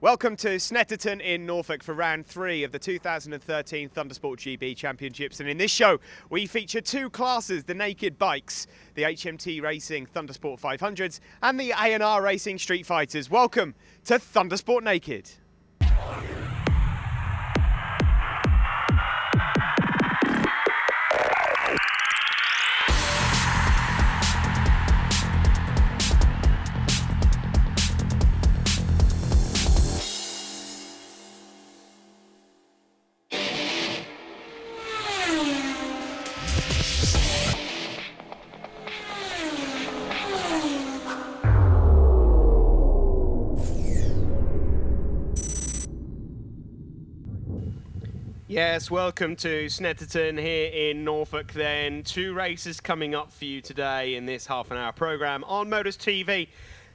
Welcome to Snetterton in Norfolk for round 3 of the 2013 Thundersport GB Championships, and in this show we feature two classes: the naked bikes, the HMT Racing Thundersport 500s and the A&R Racing Street Fighters. Welcome to Thundersport Naked. Yes, welcome to Snetterton here in Norfolk then. Two races coming up for you today in this half-an-hour programme on Motors TV.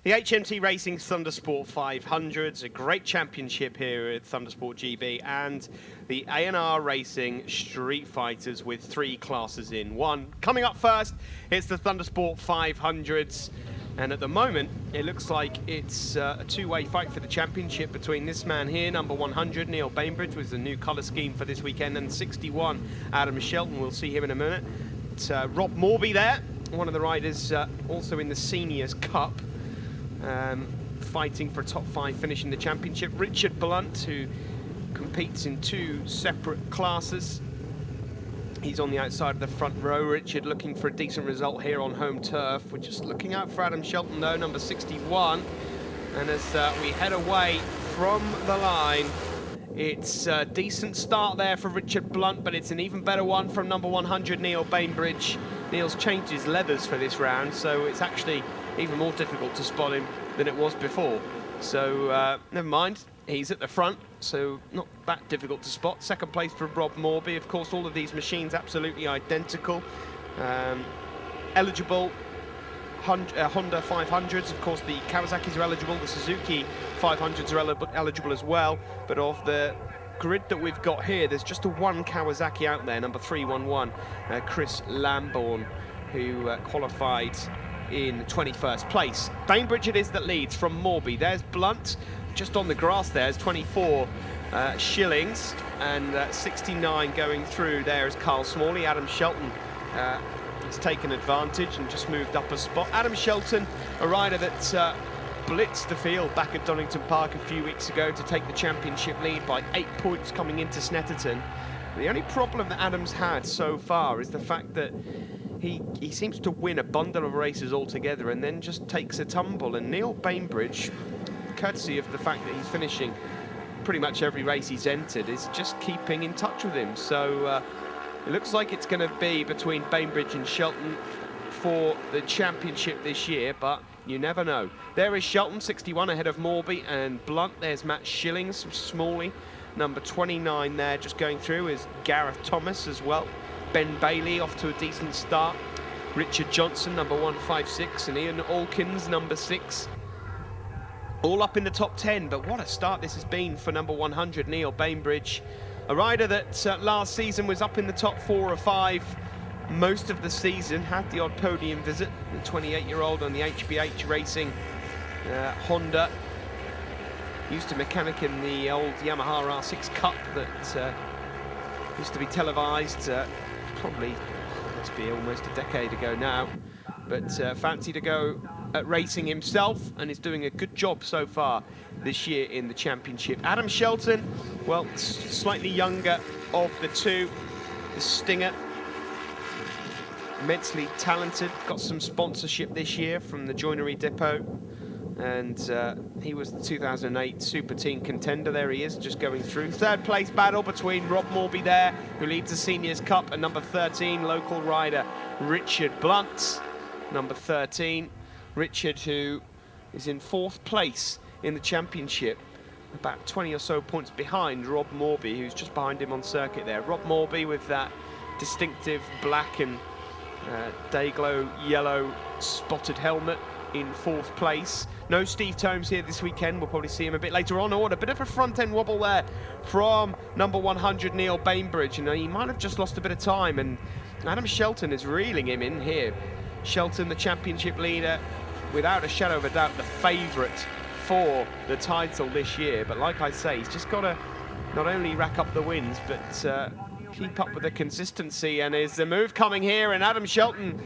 The HMT Racing Thundersport 500s, a great championship here at Thundersport GB, and the A&R Racing Street Fighters with 3 classes in one. Coming up first, it's the Thundersport 500s. And at the moment, it looks like it's a two-way fight for the championship between this man here, number 100, Neil Bainbridge, with the new colour scheme for this weekend, and 61, Adam Shelton. We'll see him in a minute. It's Rob Morby there, one of the riders also in the Seniors Cup, fighting for a top 5 finish in the championship. Richard Blunt, who competes in 2 separate classes. He's on the outside of the front row. Richard looking for a decent result here on home turf. We're just looking out for Adam Shelton though, number 61. And as we head away from the line, it's a decent start there for Richard Blunt, but it's an even better one from number 100, Neil Bainbridge. Neil's changed his leathers for this round, so it's actually even more difficult to spot him than it was before. So never mind. He's at the front, so not that difficult to spot. Second place for Rob Morby. Of course, all of these machines absolutely identical. Eligible Honda 500s. Of course, the Kawasaki's are eligible. The Suzuki 500s are eligible as well. But of the grid that we've got here, there's just a one Kawasaki out there, number 311, Chris Lambourne, who qualified in 21st place. Bainbridge it is that leads from Morby. There's Blunt. Just on the grass there is 24 Shillings, and 69 going through there is Carl Smalley. Adam Shelton has taken advantage and just moved up a spot. Adam Shelton, a rider that blitzed the field back at Donington Park a few weeks ago to take the championship lead by 8 points coming into Snetterton. The only problem that Adam's had so far is the fact that he seems to win a bundle of races altogether and then just takes a tumble. And Neil Bainbridge, courtesy of the fact that he's finishing pretty much every race he's entered, is just keeping in touch with him. So it looks like it's going to be between Bainbridge and Shelton for the championship this year, but you never know. There is Shelton, 61, ahead of Morby and Blunt. There's Matt Shillings from Smalley. Number 29 there just going through is Gareth Thomas as well. Ben Bailey off to a decent start. Richard Johnson, number 156, and Ian Alkins, number 6. All up in the top 10, but what a start this has been for number 100, Neil Bainbridge. A rider that last season was up in the top 4 or 5 most of the season, had the odd podium visit. The 28-year-old on the HBH Racing Honda. Used to mechanic in the old Yamaha R6 Cup that used to be televised, probably must be almost a decade ago now. But fancied to go at racing himself and is doing a good job so far this year in the championship. Adam Shelton, well, slightly younger of the two, the Stinger. Immensely talented, got some sponsorship this year from the Joinery Depot, and he was the 2008 Super Team contender. There he is, just going through. Third place battle between Rob Morby there, who leads the Seniors Cup, and number 13, local rider Richard Blunt, number 13. Richard, who is in 4th place in the championship, about 20 or so points behind Rob Morby, who's just behind him on circuit there. Rob Morby with that distinctive black and day-glow yellow spotted helmet in 4th place. No Steve Tomes here this weekend. We'll probably see him a bit later on. A bit of a front-end wobble there from number 100, Neil Bainbridge. You know, he might have just lost a bit of time, and Adam Shelton is reeling him in here. Shelton, the championship leader, without a shadow of a doubt, the favourite for the title this year. But like I say, he's just got to not only rack up the wins, but keep up with the consistency. And is the move coming here? And Adam Shelton,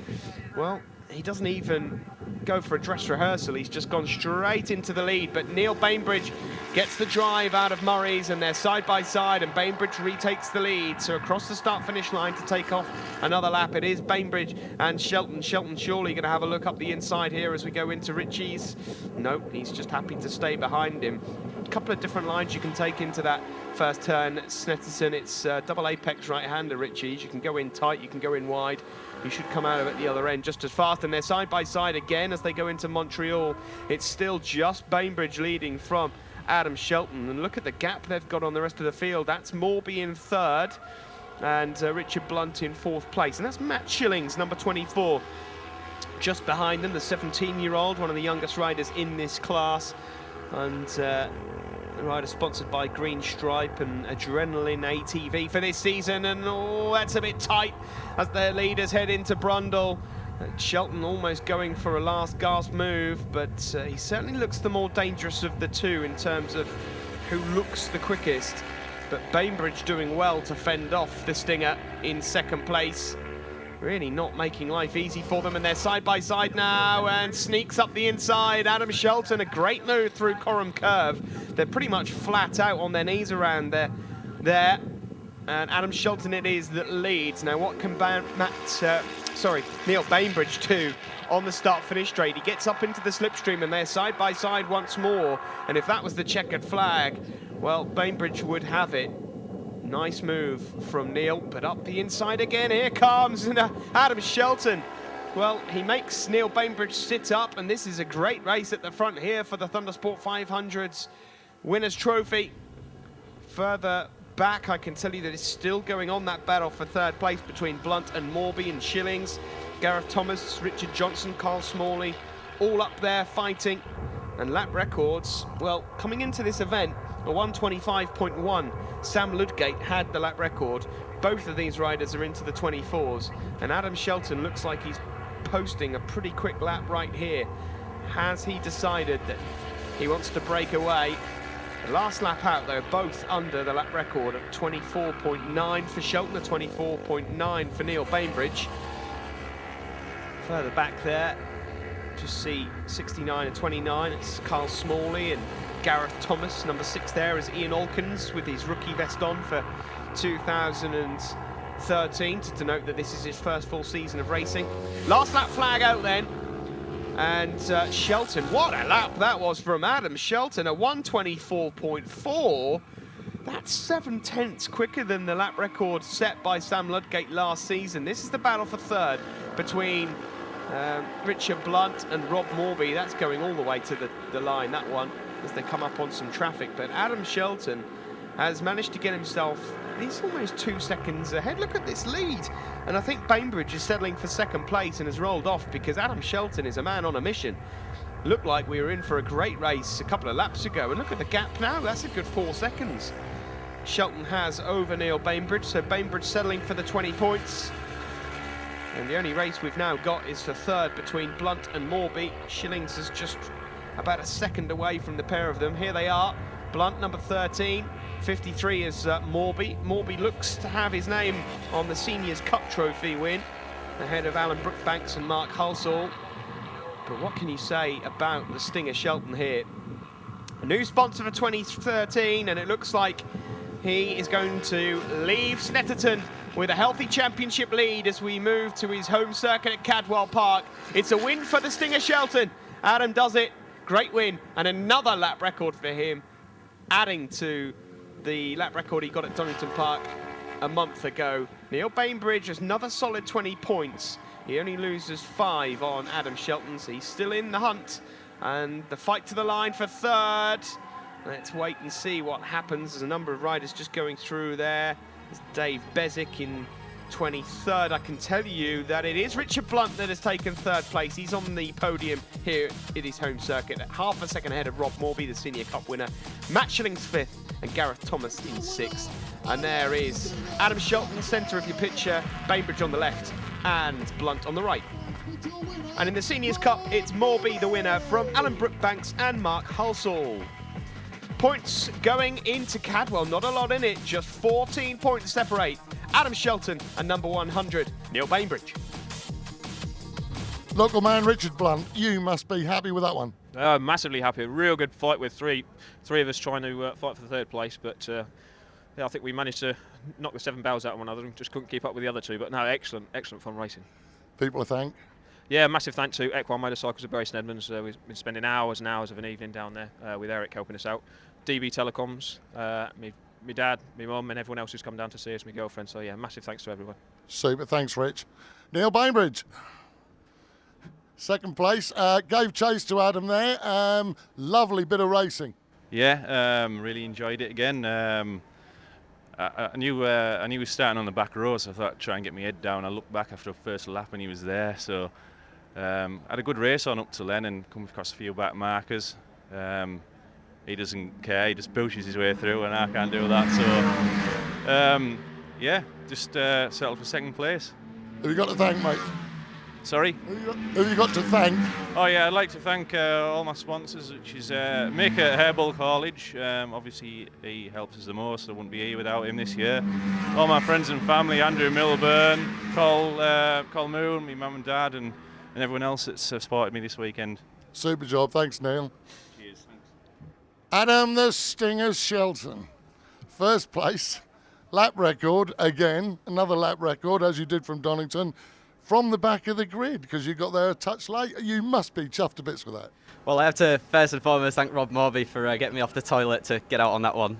well, he doesn't even go for a dress rehearsal. He's just gone straight into the lead. But Neil Bainbridge gets the drive out of Murray's, and they're side by side, and Bainbridge retakes the lead. So across the start-finish line to take off another lap, it is Bainbridge and Shelton. Shelton surely going to have a look up the inside here as we go into Ritchie's. Nope, he's just happy to stay behind him. A couple of different lines you can take into that first turn. Snetterton, it's double apex right-hander Ritchie's. You can go in tight, you can go in wide. You should come out of it the other end just as fast, and they're side by side again as they go into Montreal. It's still just Bainbridge leading from Adam Shelton, and look at the gap they've got on the rest of the field. That's Morby in third, and Richard Blunt in fourth place, and that's Matt Schillings, number 24. Just behind them, the 17-year-old, one of the youngest riders in this class, and a rider sponsored by Green Stripe and Adrenaline ATV for this season. And oh, that's a bit tight as their leaders head into Brundle. Shelton almost going for a last gasp move, but he certainly looks the more dangerous of the two in terms of who looks the quickest. But Bainbridge doing well to fend off the Stinger in second place. Really not making life easy for them, and they're side by side now, and sneaks up the inside. Adam Shelton, a great move through Coram Curve. They're pretty much flat out on their knees around there, and Adam Shelton it is that leads. Now what can Neil Bainbridge do on the start-finish straight? He gets up into the slipstream, and they're side by side once more, and if that was the checkered flag, well, Bainbridge would have it. Nice move from Neil, but up the inside again. Here comes Adam Shelton. Well, he makes Neil Bainbridge sit up, and this is a great race at the front here for the Thundersport 500's Winners' Trophy. Further back, I can tell you that it's still going on, that battle for third place between Blunt and Morby and Schillings. Gareth Thomas, Richard Johnson, Carl Smalley, all up there fighting. And lap records, well, coming into this event, a 1:25.1. Sam Ludgate had the lap record. Both of these riders are into the 24s, and Adam Shelton looks like he's posting a pretty quick lap right here. Has he decided that he wants to break away? The last lap out, they're both under the lap record at 24.9 for Shelton, a 24.9 for Neil Bainbridge. Further back there, just see 69 and 29, it's Carl Smalley and Gareth Thomas. Number 6 there is Ian Alkins with his rookie vest on for 2013 to denote that this is his first full season of racing. Last lap flag out then, and Shelton, what a lap that was from Adam Shelton, a 1:24.4. That's 7/10 quicker than the lap record set by Sam Ludgate last season. This is the battle for third between Richard Blunt and Rob Morby. That's going all the way to the line, that one, as they come up on some traffic. But Adam Shelton has managed to get himself, he's almost 2 seconds ahead. Look at this lead. And I think Bainbridge is settling for second place and has rolled off because Adam Shelton is a man on a mission. Looked like we were in for a great race a couple of laps ago, and look at the gap now, that's a good 4 seconds. Shelton has over Neil Bainbridge, so Bainbridge settling for the 20 points. And the only race we've now got is for third between Blunt and Morby. Schillings is just about a second away from the pair of them. Here they are. Blunt, number 13. 53 is Morby. Morby looks to have his name on the Seniors Cup Trophy win, ahead of Alan Brookbanks and Mark Hulsall. But what can you say about the Stinger Shelton here? A new sponsor for 2013, and it looks like he is going to leave Snetterton with a healthy championship lead as we move to his home circuit at Cadwell Park. It's a win for the Stinger Shelton. Adam does it. Great win, and another lap record for him, adding to the lap record he got at Donington Park a month ago. Neil Bainbridge has another solid 20 points. He only loses 5 on Adam Shelton, so he's still in the hunt. And the fight to the line for third. Let's wait and see what happens. There's a number of riders just going through there. There's Dave Bezic in 23rd. I can tell you that it is Richard Blunt that has taken third place. He's on the podium here at his home circuit, at half a second ahead of Rob Morby, the Senior Cup winner. Matt Schillings 5th and Gareth Thomas in 6th. And there is Adam Shelton, centre of your picture, Bainbridge on the left and Blunt on the right. And in the Seniors Cup, it's Morby the winner from Alan Brookbanks and Mark Hulsall. Points going into Cadwell, not a lot in it, just 14 points separate Adam Shelton and number 100, Neil Bainbridge. Local man Richard Blunt, you must be happy with that one. Massively happy. Real good fight with three of us trying to fight for the third place, but yeah, I think we managed to knock the 7 barrels out of one another and just couldn't keep up with the other two. But no, excellent fun racing. People to thank. Yeah, massive thanks to Equine Motorcycles of Bury St Edmunds. We've been spending hours and hours of an evening down there with Eric helping us out. DB Telecoms, my dad, my mum and everyone else who's come down to see us, my girlfriend. So yeah, massive thanks to everyone. Super, thanks Rich. Neil Bainbridge. Second place, gave chase to Adam there. Lovely bit of racing. Yeah, really enjoyed it again. I knew he was starting on the back row, so I thought I'd try and get my head down. I looked back after the first lap and he was there, so had a good race on up to then and come across a few back markers. He doesn't care, he just pushes his way through and I can't do that, so yeah, just settled for second place. Who you got to thank, mate? Sorry? Who you got to thank? Oh yeah, I'd like to thank all my sponsors, which is Maker Hairball College. Obviously he helps us the most, I wouldn't be here without him this year. All my friends and family, Andrew Milburn, Col Moon, my mum and dad and everyone else that's supported me this weekend. Super job, thanks Neil. Cheers, thanks. Adam the Stinger Shelton. First place, lap record again, another lap record as you did from Donington. From the back of the grid, because you got there a touch late. You must be chuffed to bits with that. Well, I have to first and foremost thank Rob Morby for getting me off the toilet to get out on that one.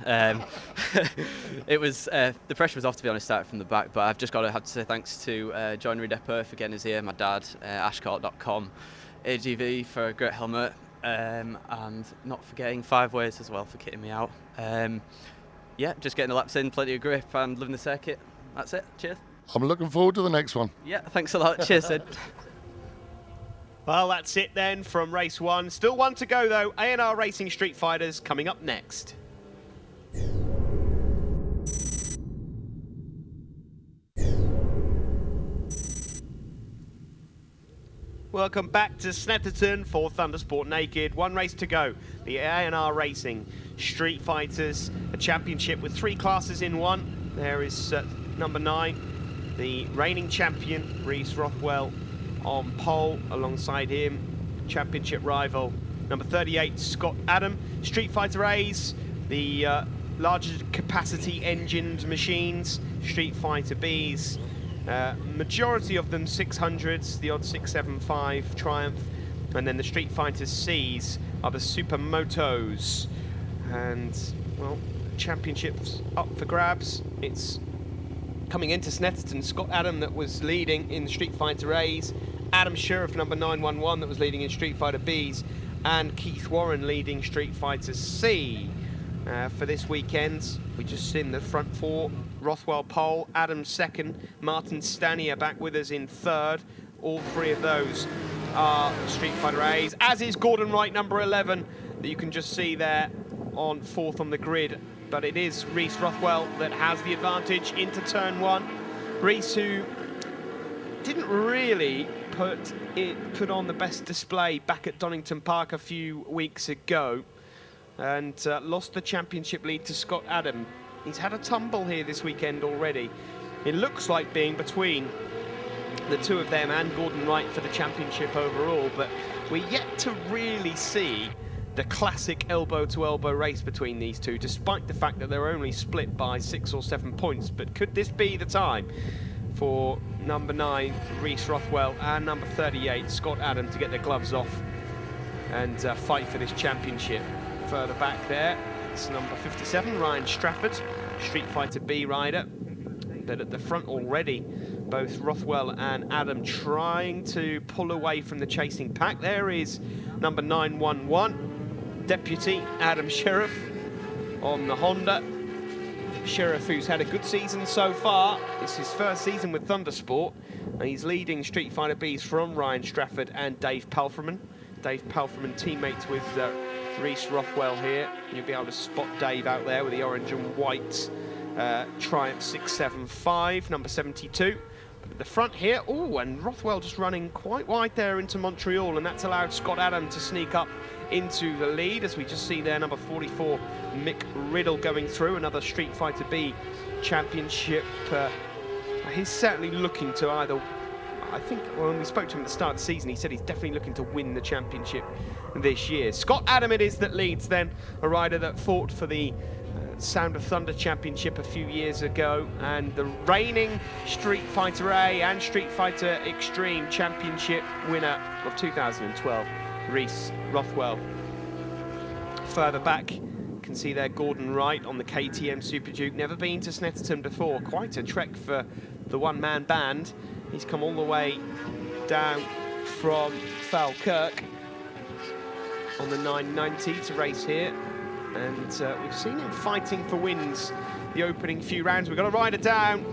It was the pressure was off, to be honest, starting from the back, but I've just got to have to say thanks to Joinery Depot for getting us here, my dad, ashcourt.com, AGV for a great helmet, and not forgetting 5 Ways as well for kitting me out. Yeah, just getting the laps in, plenty of grip and loving the circuit. That's it. Cheers. I'm looking forward to the next one. Yeah, thanks a lot. Cheers, Sid. Well, that's it then from race 1. Still one to go though. A&R Racing Street Fighters coming up next. Welcome back to Snetterton for Thundersport Naked. 1 race to go. The A&R Racing Street Fighters, a championship with 3 classes in one. There is number 9. The reigning champion, Rhys Rothwell, on pole alongside him. Championship rival, number 38, Scott Adam. Street Fighter A's, the larger capacity engined machines. Street Fighter B's, majority of them 600s, the odd 675 Triumph. And then the Street Fighter C's are the Supermotos. And, well, championships up for grabs. It's coming into Snetterton, Scott Adam that was leading in Street Fighter A's, Adam Sheriff number 911 that was leading in Street Fighter B's, and Keith Warren leading Street Fighter C. For this weekend, we just seen the front 4, Rothwell pole, Adam second, Martin Stanier back with us in third. All 3 of those are Street Fighter A's, as is Gordon Wright number 11 that you can just see there on 4th on the grid. But it is Rhys Rothwell that has the advantage into turn 1. Rhys, who didn't really put on the best display back at Donington Park a few weeks ago, and lost the championship lead to Scott Adam. He's had a tumble here this weekend already. It looks like being between the 2 of them and Gordon Wright for the championship overall, but we're yet to really see the classic elbow-to-elbow race between these 2, despite the fact that they're only split by 6 or 7 points. But could this be the time for number 9, Rhys Rothwell, and number 38, Scott Adam, to get their gloves off and fight for this championship? Further back there, it's number 57, Ryan Strafford, Street Fighter B rider. But at the front already, both Rothwell and Adam trying to pull away from the chasing pack. There is number 911. Deputy Adam Sheriff on the Honda. Sheriff, who's had a good season so far. It's his first season with Thundersport, and he's leading Street Fighter B's from Ryan Strafford and Dave Palfreman. Dave Palfreman teammates with Rhys Rothwell here. You'll be able to spot Dave out there with the orange and white Triumph 675, number 72. At the front here, oh, and Rothwell just running quite wide there into Montreal, and that's allowed Scott Adam to sneak up into the lead, as we just see there, number 44, Mick Riddle going through, another Street Fighter B championship. He's certainly looking to either, I think when we spoke to him at the start of the season, he said he's definitely looking to win the championship this year. Scott Adam it is that leads then, a rider that fought for the Sound of Thunder Championship a few years ago, and the reigning Street Fighter A and Street Fighter Extreme Championship winner of 2012, Rhys Rothwell. Further back, you can see there Gordon Wright on the KTM Super Duke. Never been to Snetterton before, quite a trek for the one-man band. He's come all the way down from Falkirk on the 990 to race here. And we've seen him fighting for wins the opening few rounds. We've got a rider down,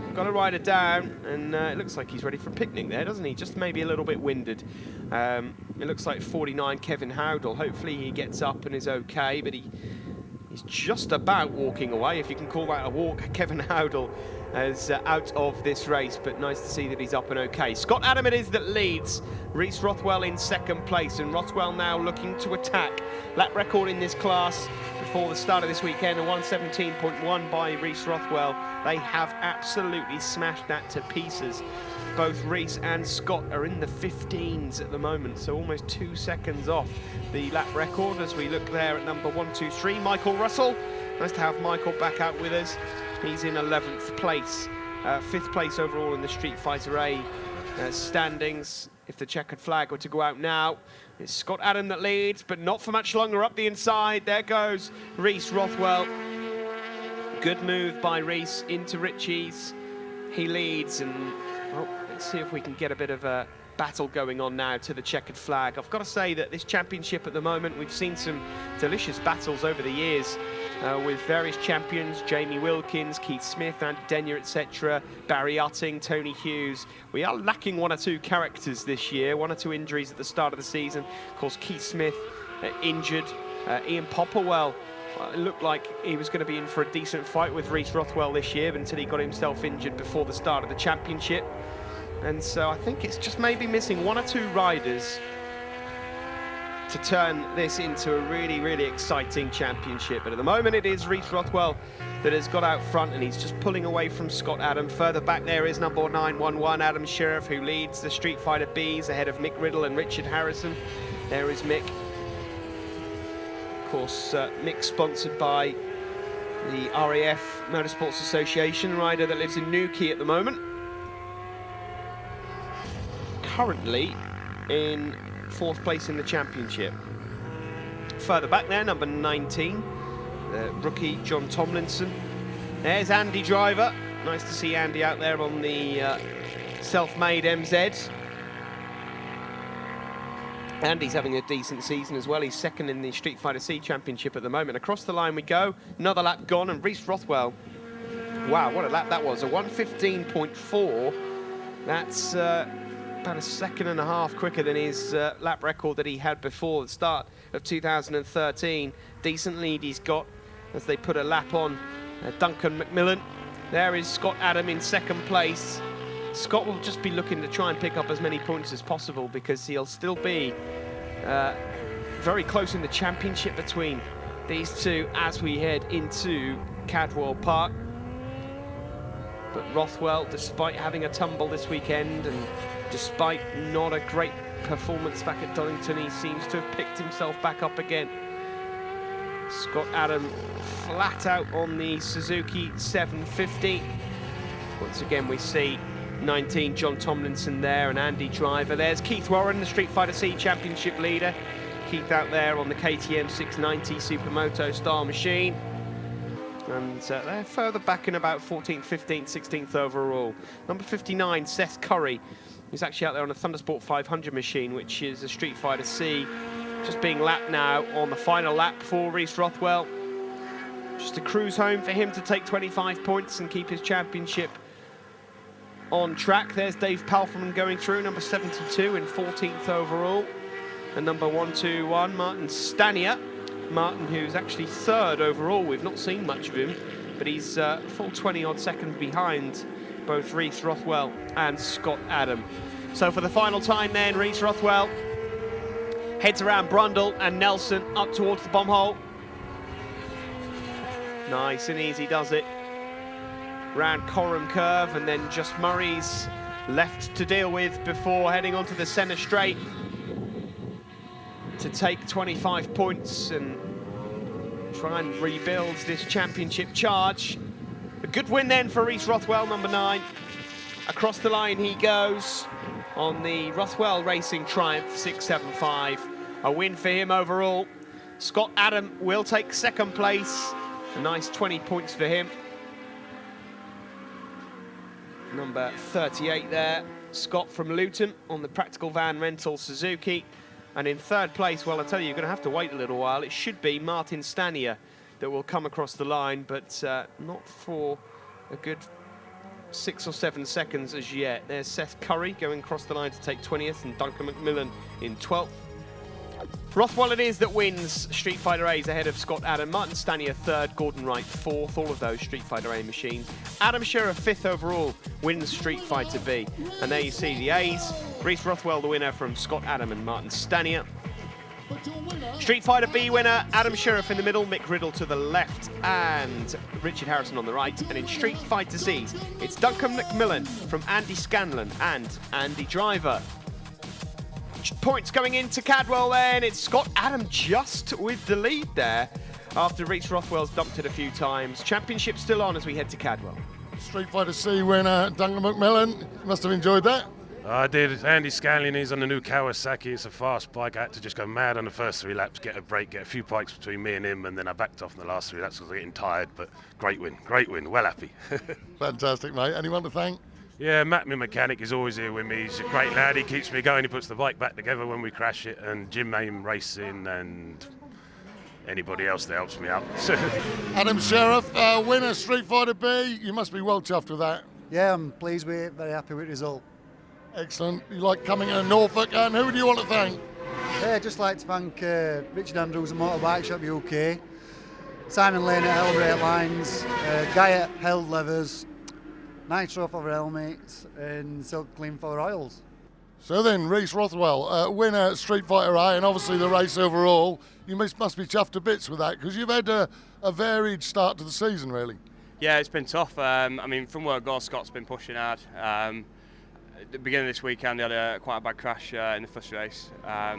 and it looks like he's ready for a picnic there, doesn't he? Just maybe a little bit winded. It looks like 49, Kevin Howdell. Hopefully he gets up and is okay, but he's just about walking away, if you can call that a walk. Kevin Howdell is out of this race, but nice to see that he's up and okay. Scott Adam it is that leads, Rhys Rothwell in second place, and Rothwell now looking to attack. Lap record in this class before the start of this weekend, a 1:17.1 by Rhys Rothwell. They have absolutely smashed that to pieces. Both Rhys and Scott are in the 15s at the moment, so almost 2 seconds off the lap record. As we look there at number 123, Michael Russell. Nice to have Michael back out with us. He's in 11th place, 5th place overall in the Street Fighter A standings. If the checkered flag were to go out now, it's Scott Adam that leads, but not for much longer. Up the inside, there goes Rhys Rothwell. Good move by Rhys into Ritchie's. He leads, and well, let's see if we can get a bit of a battle going on now to the checkered flag. I've got to say that this championship at the moment, we've seen some delicious battles over the years with various champions, Jamie Wilkins, Keith Smith, Andy Denyer, etc., Barry Utting, Tony Hughes. We are lacking one or two characters this year, one or two injuries at the start of the season. Of course, Keith Smith injured, Ian Popperwell it looked like he was going to be in for a decent fight with Rhys Rothwell this year, but until he got himself injured before the start of the championship. And so I think it's just maybe missing one or two riders to turn this into a really, really exciting championship. But at the moment it is Rhys Rothwell that has got out front, and he's just pulling away from Scott Adam. Further back there is number 911, Adam Sheriff, who leads the Street Fighter Bs ahead of Mick Riddle and Richard Harrison. There is Mick. Of course, Mick sponsored by the RAF Motorsports Association, rider that lives in Newquay at the moment. Currently in 4th place in the championship. Further back there, number 19, rookie John Tomlinson. There's Andy Driver. Nice to see Andy out there on the self-made MZ. Andy's having a decent season as well. He's second in the Street Fighter C Championship at the moment. Across the line we go. Another lap gone, and Rhys Rothwell. Wow, what a lap that was. A 1:15.4. That's about a second and a half quicker than his lap record that he had before the start of 2013. Decent lead he's got as they put a lap on Duncan McMillan. There is Scott Adam in second place. Scott will just be looking to try and pick up as many points as possible, because he'll still be very close in the championship between these two as we head into Cadwell Park. But Rothwell, despite having a tumble this weekend and despite not a great performance back at Donington, he seems to have picked himself back up again. Scott Adam flat out on the Suzuki 750. Once again we see 19 John Tomlinson there and Andy Driver. There's Keith Warren, the Street Fighter C Championship leader. Keith out there on the KTM 690 Supermoto style machine. And they're further back in about 14th, 15th, 16th overall. Number 59, Seth Curry, who's actually out there on a Thundersport 500 machine, which is a Street Fighter C. Just being lapped now on the final lap for Rhys Rothwell. Just a cruise home for him to take 25 points and keep his championship on track. There's Dave Palfreman going through, number 72 in 14th overall. And number 121, Martin Stanier. Martin, who's actually 3rd overall. We've not seen much of him, but he's full 20-odd seconds behind both Rhys Rothwell and Scott Adam. So for the final time then, Rhys Rothwell heads around Brundle and Nelson up towards the bomb hole. Nice and easy does it. Round Coram curve, and then just Murray's left to deal with before heading onto the centre straight to take 25 points and try and rebuild this championship charge. A good win then for Rhys Rothwell, number 9. Across the line he goes on the Rothwell Racing Triumph 675. A win for him overall. Scott Adam will take second place. A nice 20 points for him. Number 38 there, Scott from Luton on the Practical Van Rental Suzuki. And in third place, well, I tell you, you're going to have to wait a little while. It should be Martin Stanier that will come across the line, but not for a good 6 or 7 seconds as yet. There's Seth Curry going across the line to take 20th, and Duncan McMillan in 12th. Rothwell it is that wins Street Fighter A's ahead of Scott Adam. Martin Stanier 3rd, Gordon Wright 4th, all of those Street Fighter A machines. Adam Shearer 5th overall, wins Street Fighter B. And there you see the A's. Rhys Rothwell the winner from Scott Adam and Martin Stanier. Street Fighter B winner, Adam Sheriff in the middle, Mick Riddle to the left, and Richard Harrison on the right. And in Street Fighter C's, it's Duncan McMillan from Andy Scanlon and Andy Driver. Points going into Cadwell then. It's Scott Adam just with the lead there after Rhys Rothwell's dumped it a few times. Championship still on as we head to Cadwell. Street Fighter C winner Duncan McMillan. Must have enjoyed that. I did. Andy Scanlon, he's on the new Kawasaki. It's a fast bike. I had to just go mad on the first 3 laps, get a break, get a few bikes between me and him, and then I backed off in the last 3 laps because I was getting tired. But great win, well happy. Fantastic, mate. Anyone to thank? Yeah, Matt, my mechanic, is always here with me. He's a great lad. He keeps me going. He puts the bike back together when we crash it. And Jim Aim Racing and anybody else that helps me out. Adam Sheriff, winner Street Fighter B. You must be well chuffed with that. Yeah, I'm pleased with it. Very happy with the result. Excellent. You like coming to Norfolk, and who do you want to thank? Yeah, I'd just like to thank Richard Andrews at Motorbike Shop UK, Simon Lane at Hell Lines, Guy at Held Levers, Nitro for helmets, and Silk Clean for oils. So then, Rhys Rothwell, winner Street Fighter A, and obviously the race overall. You must be chuffed to bits with that, because you've had a varied start to the season, really. Yeah, it's been tough. I mean, from where it goes, Scott's been pushing hard. At the beginning of this weekend, he had quite a bad crash in the first race. I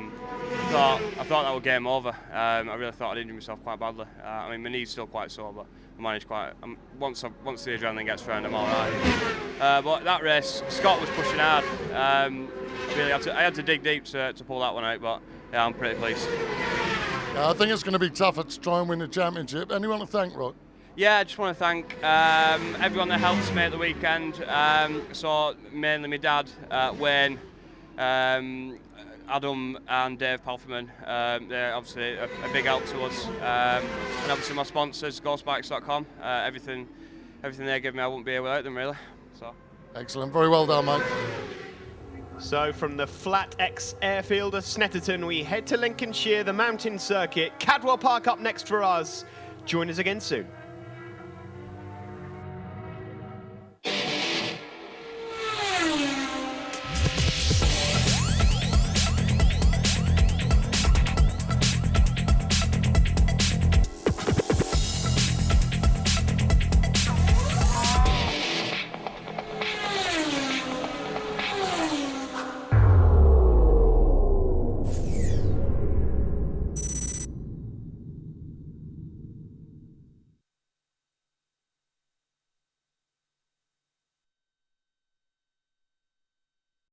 thought that was game over. I really thought I'd injured myself quite badly. I mean, my knee's still quite sore, but I managed quite. Once the adrenaline gets round, I'm all right. But that race, Scott was pushing hard. Really, I had to dig deep to pull that one out, but yeah, I'm pretty pleased. I think it's going to be tougher to try and win the championship. Anyone to thank, Rod? Yeah, I just want to thank everyone that helped me at the weekend. So mainly my dad, Wayne, Adam and Dave Palferman. They're obviously a big help to us. And obviously my sponsors, ghostbikes.com. Everything they give me, I wouldn't be here without them, really. So. Excellent, very well done, mate. So from the Flat X airfield of Snetterton, we head to Lincolnshire, the mountain circuit. Cadwell Park up next for us. Join us again soon.